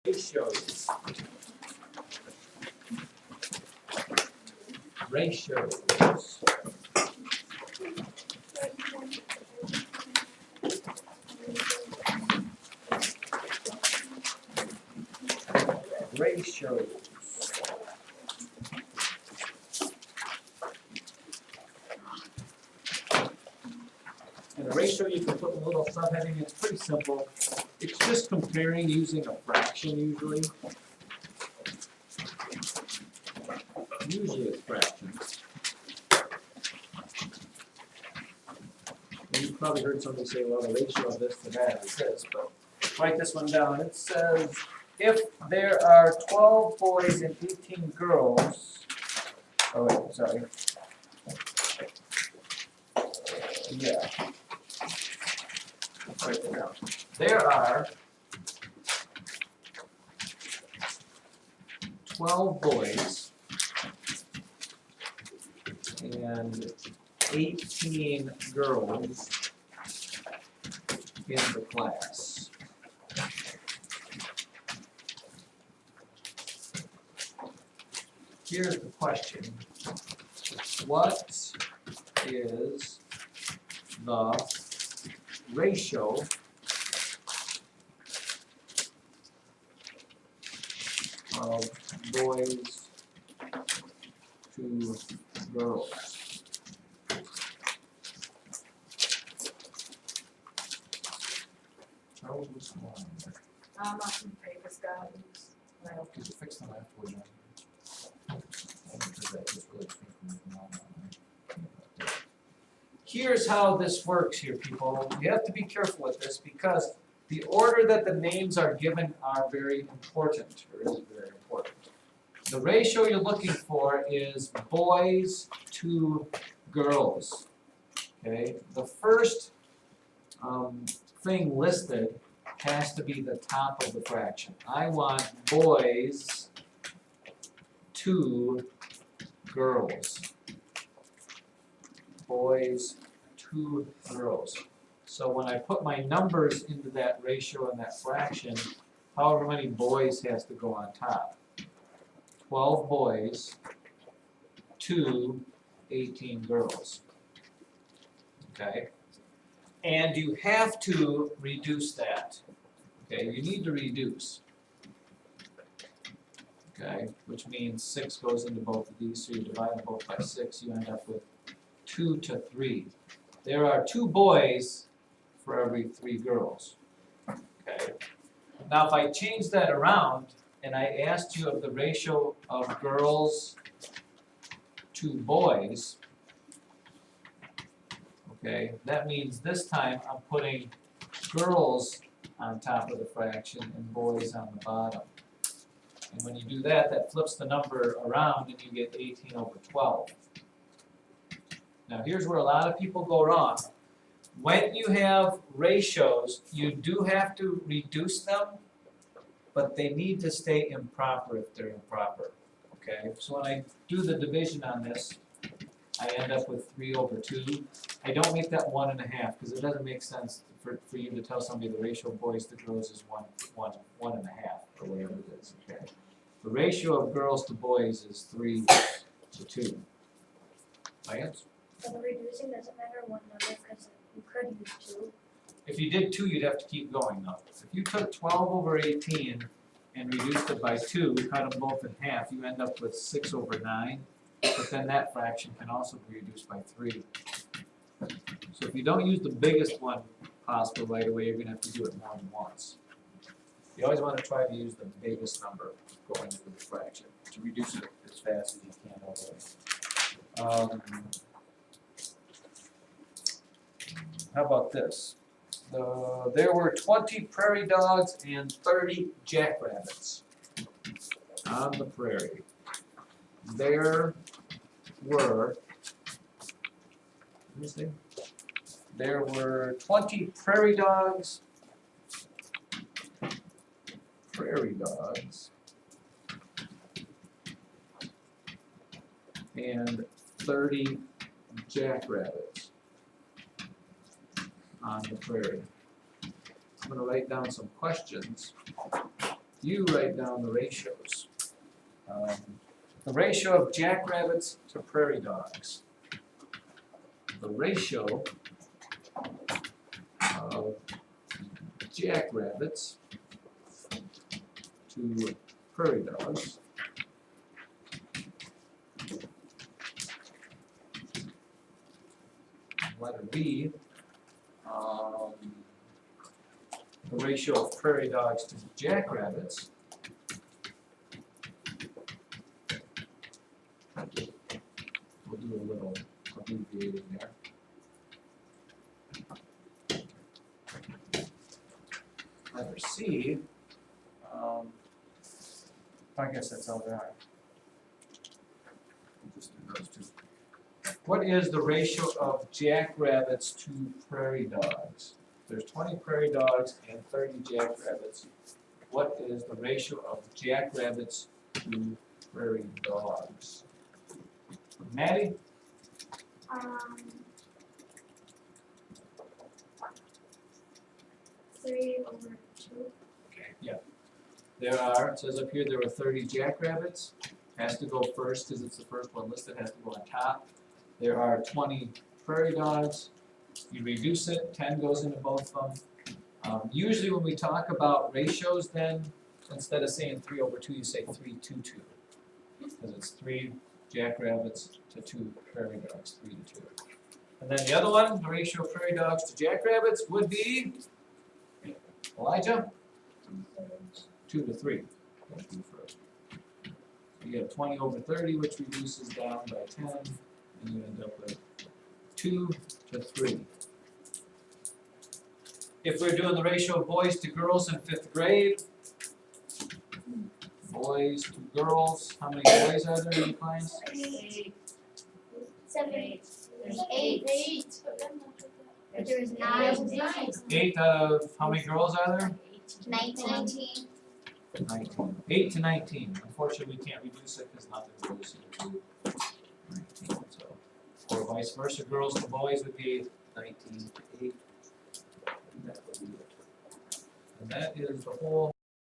Ratios. Ratios. Ratios. And a ratio you can put in a little subheading, it's pretty simple. It's just comparing using a fraction usually. Usually it's fractions. And you've probably heard somebody say, well, the ratio of this to that is this, but write this one down. It says, if there are 12 boys and 18 girls, oh wait, sorry. Yeah. Let's write that down. There are 12 boys and 18 girls in the class. Here's the question. What is the ratio of boys to girls? Charles was one. I'm not in favor, Scott. Well, Could you fix the left one? Here's how this works here, people. You have to be careful with this because the order that the names are given are very important, or is very important. The ratio you're looking for is boys to girls. Okay, the first thing listed has to be the top of the fraction. I want boys to girls. Boys to girls. So when I put my numbers into that ratio and that fraction, however many boys has to go on top. 12 boys to 18 girls. Okay? And you have to reduce that. Okay, you need to reduce. Okay, which means 6 goes into both of these, so you divide them both by 6, you end up with 2 to 3. There are 2 boys for every 3 girls. Okay. Now if I change that around and I asked you of the ratio of girls to boys, okay, that means this time I'm putting girls on top of the fraction and boys on the bottom. And when you do that, that flips the number around and you get 18 over 12. Now here's where a lot of people go wrong. When you have ratios, you do have to reduce them, but they need to stay improper if they're improper. Okay, so when I do the division on this, I end up with 3 over 2. I don't make that 1.5 because it doesn't make sense for you to tell somebody the ratio of boys to girls is 1.5 or whatever it is. Okay, the ratio of girls to boys is 3 to 2. Lance? So the reducing doesn't matter one number because you could use 2. If you did 2, you'd have to keep going though. If you took 12 over 18 and reduced it by 2, cut them both in half, you end up with 6 over 9. But then that fraction can also be reduced by 3. So if you don't use the biggest one possible right away, you're going to have to do it more than once. You always want to try to use the biggest number going into the fraction to reduce it as fast as you can all the way. How about this? There were 20 prairie dogs and 30 jackrabbits on the prairie. There were 20 prairie dogs and 30 jackrabbits on the prairie. I'm going to write down some questions you write down the ratios. The ratio of jackrabbits to prairie dogs. The ratio of jackrabbits to prairie dogs. Letter B, the ratio of prairie dogs to jackrabbits. We'll do a little abbreviating there. Letter C, I guess that's all there are. We'll just do those two. What is the ratio of jackrabbits to prairie dogs? There's 20 prairie dogs and 30 jackrabbits. What is the ratio of jackrabbits to prairie dogs? Maddie? 3/2. Okay, yeah. There are, it says up here, there were 30 jackrabbits. Has to go first because it's the first one listed, has to go on top. There are 20 prairie dogs. You reduce it, 10 goes into both of them. Usually when we talk about ratios then, instead of saying 3/2, you say 3:2. Because it's 3 jackrabbits to 2 prairie dogs, 3:2. And then the other one, the ratio of prairie dogs to jackrabbits would be, Elijah? 2:3. Let's do first. You have 20/30, which reduces down by 10, and you end up with 2:3. If we're doing the ratio of boys to girls in 5th grade, boys to girls, how many boys are there in the class? 7. There's 8. But there was 9. 8 out of, how many girls are there? 19. 19. 8 to 19. Unfortunately, we can't reduce it because nothing goes into 19. So, or vice versa, girls to boys would be 19 to 8. And that would be it. And that is the whole